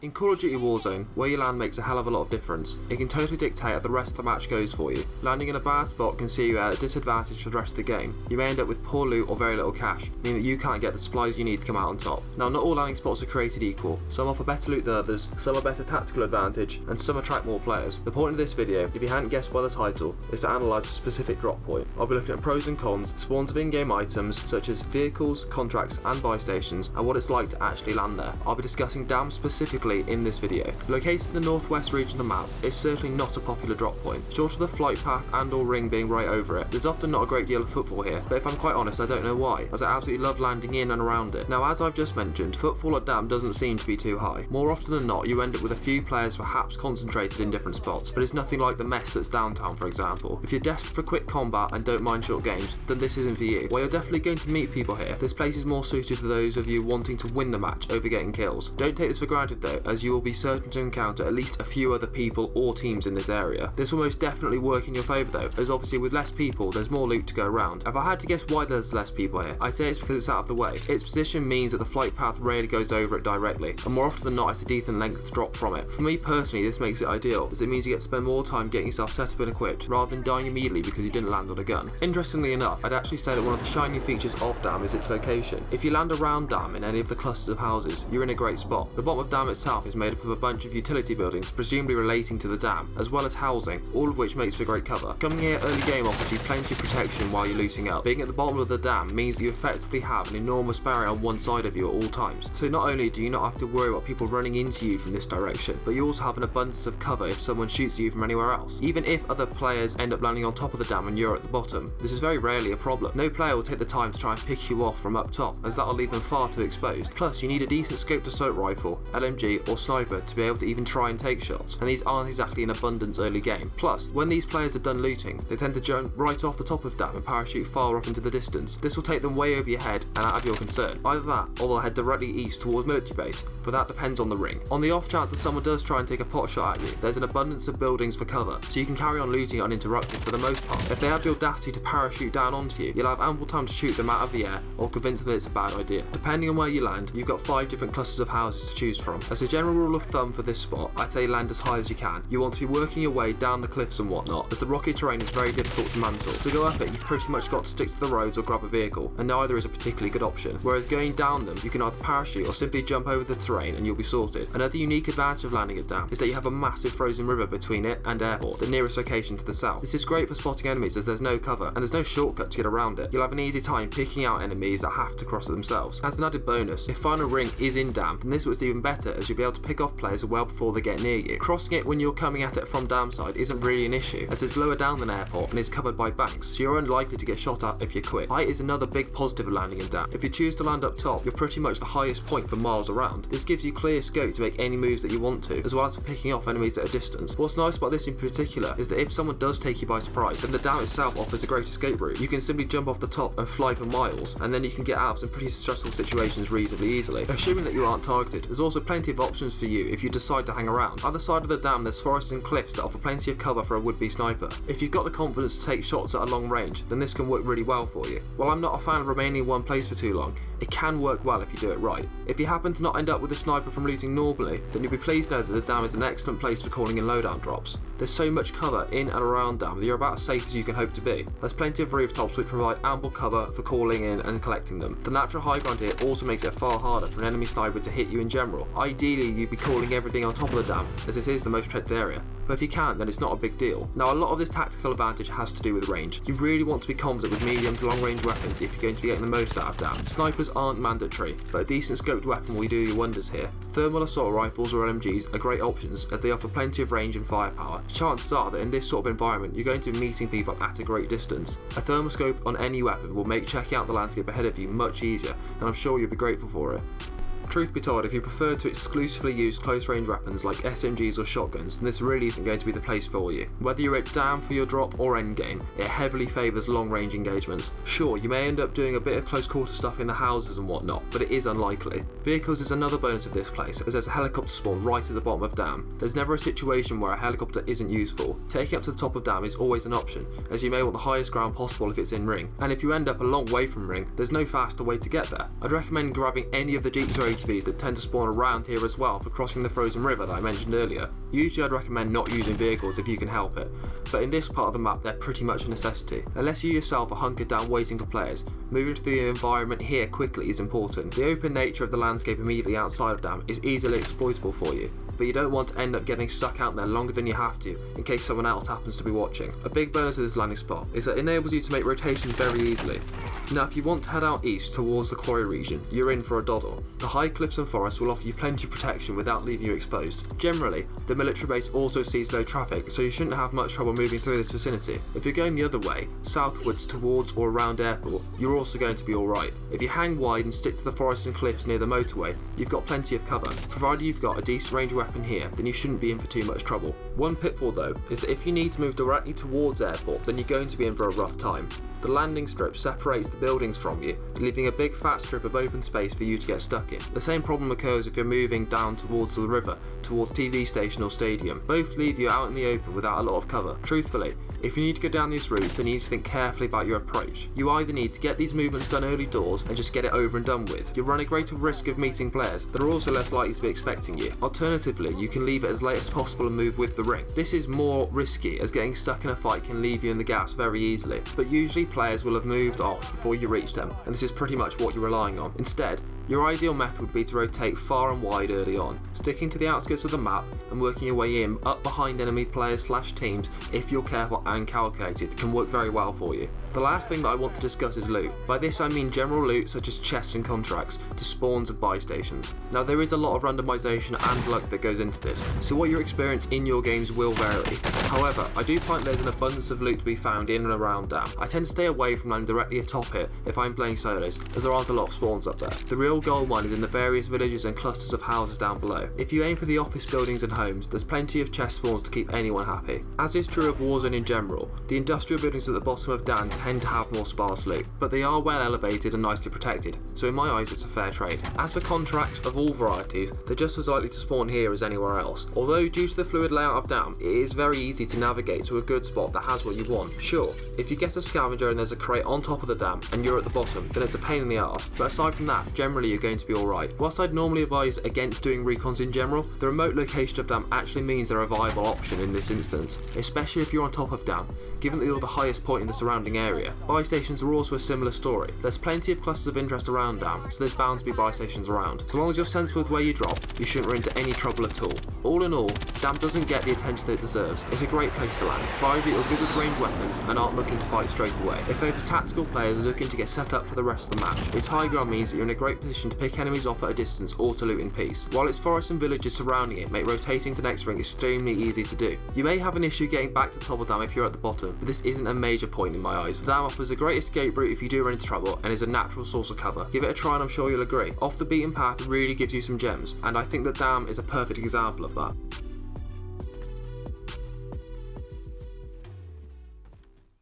In Call of Duty Warzone, where you land makes a hell of a lot of difference. It can totally dictate how the rest of the match goes for you. Landing in a bad spot can see you at a disadvantage for the rest of the game. You may end up with poor loot or very little cash, meaning that you can't get the supplies you need to come out on top. Now, not all landing spots are created equal. Some offer better loot than others, some are better tactical advantage, and some attract more players. The point of this video, if you hadn't guessed by the title, is to analyse a specific drop point. I'll be looking at pros and cons, spawns of in-game items such as vehicles, contracts and buy stations, and what it's like to actually land there. I'll be discussing dams specifically in this video. Located in the northwest region of the map, it's certainly not a popular drop point. Short of the flight path and or ring being right over it, there's often not a great deal of footfall here, but if I'm quite honest I don't know why, as I absolutely love landing in and around it. Now, as I've just mentioned, footfall at dam doesn't seem to be too high. More often than not you end up with a few players perhaps concentrated in different spots, but it's nothing like the mess that's downtown, for example. If you're desperate for quick combat and don't mind short games, then this isn't for you. While you're definitely going to meet people here, this place is more suited for those of you wanting to win the match over getting kills. Don't take this for granted though, as you will be certain to encounter at least a few other people or teams in this area. This will most definitely work in your favour though, as obviously with less people there's more loot to go around. If I had to guess why there's less people here, I say it's because it's out of the way. Its position means that the flight path rarely goes over it directly, and more often than not it's a decent length to drop from it. For me personally, this makes it ideal, as it means you get to spend more time getting yourself set up and equipped, rather than dying immediately because you didn't land on a gun. Interestingly enough, I'd actually say that one of the shining features of dam is its location. If you land around dam in any of the clusters of houses, you're in a great spot. The bottom of dam itself is made up of a bunch of utility buildings, presumably relating to the dam, as well as housing, all of which makes for great cover. Coming here early game offers you plenty of protection while you're looting up. Being at the bottom of the dam means that you effectively have an enormous barrier on one side of you at all times. So not only do you not have to worry about people running into you from this direction, but you also have an abundance of cover if someone shoots you from anywhere else. Even if other players end up landing on top of the dam and you're at the bottom, this is very rarely a problem. No player will take the time to try and pick you off from up top, as that'll leave them far too exposed. Plus, you need a decent scoped assault rifle, LMG or sniper to be able to even try and take shots, and these aren't exactly in abundance early game. Plus, when these players are done looting, they tend to jump right off the top of dam and parachute far off into the distance. This will take them way over your head and out of your concern. Either that, or they'll head directly east towards military base, but that depends on the ring. On the off chance that someone does try and take a pot shot at you, there's an abundance of buildings for cover, so you can carry on looting uninterrupted for the most part. If they have the audacity to parachute down onto you, you'll have ample time to shoot them out of the air or convince them that it's a bad idea. Depending on where you land, you've got 5 different clusters of houses to choose from. As a general rule of thumb for this spot, I'd say land as high as you can. You want to be working your way down the cliffs and whatnot, as the rocky terrain is very difficult to mantle. To go up it, you've pretty much got to stick to the roads or grab a vehicle, and neither is a particularly good option. Whereas going down them, you can either parachute or simply jump over the terrain and you'll be sorted. Another unique advantage of landing at dam is that you have a massive frozen river between it and airport, the nearest location to the south. This is great for spotting enemies as there's no cover, and there's no shortcut to get around it. You'll have an easy time picking out enemies that have to cross it themselves. As an added bonus, if final ring is in dam, then this was even better, as you'll be able to pick off players well before they get near you. Crossing it when you're coming at it from dam side isn't really an issue, as it's lower down than airport and is covered by banks, so you're unlikely to get shot at if you're quick. Height is another big positive of landing in dam. If you choose to land up top, you're pretty much the highest point for miles around. This gives you clear scope to make any moves that you want to, as well as for picking off enemies at a distance. What's nice about this in particular is that if someone does take you by surprise, then the dam itself offers a great escape route. You can simply jump off the top and fly for miles, and then you can get out of some pretty stressful situations reasonably easily. Assuming that you aren't targeted, there's also plenty of options for you if you decide to hang around. Either side of the dam there's forests and cliffs that offer plenty of cover for a would-be sniper. If you've got the confidence to take shots at a long range, then this can work really well for you. While I'm not a fan of remaining in one place for too long, it can work well if you do it right. If you happen to not end up with a sniper from looting normally, then you'll be pleased to know that the dam is an excellent place for calling in loadout drops. There's so much cover in and around dam that you're about as safe as you can hope to be. There's plenty of rooftops which provide ample cover for calling in and collecting them. The natural high ground here also makes it far harder for an enemy sniper to hit you in general. Ideally you'd be calling everything on top of the dam, as this is the most protected area, but if you can't, then it's not a big deal. Now, a lot of this tactical advantage has to do with range. You really want to be confident with medium to long range weapons if you're going to be getting the most out of dam. Snipers aren't mandatory, but a decent scoped weapon will do you wonders here. Thermal assault rifles or LMGs are great options as they offer plenty of range and firepower. Chances are that in this sort of environment you're going to be meeting people at a great distance. A thermal scope on any weapon will make checking out the landscape ahead of you much easier, and I'm sure you'll be grateful for it. Truth be told, if you prefer to exclusively use close range weapons like SMGs or shotguns, then this really isn't going to be the place for you. Whether you're at dam for your drop or endgame, it heavily favours long range engagements. Sure, you may end up doing a bit of close quarter stuff in the houses and whatnot, but it is unlikely. Vehicles is another bonus of this place, as there's a helicopter spawn right at the bottom of dam. There's never a situation where a helicopter isn't useful. Taking up to the top of dam is always an option, as you may want the highest ground possible if it's in ring, and if you end up a long way from ring, there's no faster way to get there. I'd recommend grabbing any of the jeeps or ATVs that tend to spawn around here as well for crossing the frozen river that I mentioned earlier. Usually I'd recommend not using vehicles if you can help it, but in this part of the map they're pretty much a necessity. Unless you yourself are hunkered down waiting for players, moving to the environment here quickly is important. The open nature of the landscape immediately outside of Dam is easily exploitable for you, but you don't want to end up getting stuck out there longer than you have to in case someone else happens to be watching. A big bonus of this landing spot is that it enables you to make rotations very easily. Now if you want to head out east towards the quarry region, you're in for a doddle. The high cliffs and forests will offer you plenty of protection without leaving you exposed. Generally, the military base also sees low traffic, so you shouldn't have much trouble moving through this vicinity. If you're going the other way, southwards towards or around airport, you're also going to be alright. If you hang wide and stick to the forests and cliffs near the motorway, you've got plenty of cover. Provided you've got a decent range weapon here, then you shouldn't be in for too much trouble. One pitfall though, is that if you need to move directly towards airport, then you're going to be in for a rough time. The landing strip separates the buildings from you, leaving a big fat strip of open space for you to get stuck in. The same problem occurs if you're moving down towards the river, towards TV station or stadium. Both leave you out in the open without a lot of cover. Truthfully, if you need to go down these routes, then you need to think carefully about your approach. You either need to get these movements done early doors and just get it over and done with. You'll run a greater risk of meeting players that are also less likely to be expecting you. Alternatively, you can leave it as late as possible and move with the ring. This is more risky as getting stuck in a fight can leave you in the gaps very easily, but usually players will have moved off before you reach them, and this is pretty much what you're relying on. Instead, your ideal method would be to rotate far and wide early on, sticking to the outskirts of the map and working your way in up behind enemy players / teams. If you're careful and calculated, can work very well for you. The last thing that I want to discuss is loot. By this I mean general loot such as chests and contracts to spawns of buy stations. Now there is a lot of randomisation and luck that goes into this, so what you experience in your games will vary. However, I do find there's an abundance of loot to be found in and around Dam. I tend to stay away from landing directly atop it if I'm playing solos, as there aren't a lot of spawns up there. The real gold mine is in the various villages and clusters of houses down below. If you aim for the office buildings and homes, there's plenty of chest spawns to keep anyone happy. As is true of Warzone in general, the industrial buildings at the bottom of Dam tend to have more sparse loot, but they are well elevated and nicely protected, so in my eyes it's a fair trade. As for contracts of all varieties, they're just as likely to spawn here as anywhere else. Although due to the fluid layout of Dam, it is very easy to navigate to a good spot that has what you want. Sure, if you get a scavenger and there's a crate on top of the Dam and you're at the bottom, then it's a pain in the arse, but aside from that, generally you're going to be alright. Whilst I'd normally advise against doing recons in general, the remote location of Dam actually means they're a viable option in this instance, especially if you're on top of Dam, given that you're the highest point in the surrounding area. Buy stations are also a similar story. There's plenty of clusters of interest around Dam, so there's bound to be buy stations around. So long as you're sensible with where you drop, you shouldn't run into any trouble at all. All in all, Dam doesn't get the attention that it deserves. It's a great place to land, provided that you're good with ranged weapons and aren't looking to fight straight away. It favours tactical players looking to get set up for the rest of the match. Its high ground means that you're in a great position to pick enemies off at a distance or to loot in peace, while its forests and villages surrounding it make rotating to next ring extremely easy to do. You may have an issue getting back to the top of Dam if you're at the bottom, but this isn't a major point in my eyes. Dam offers a great escape route if you do run into trouble and is a natural source of cover. Give it a try and I'm sure you'll agree. Off the beaten path really gives you some gems, and I think that Dam is a perfect example of that.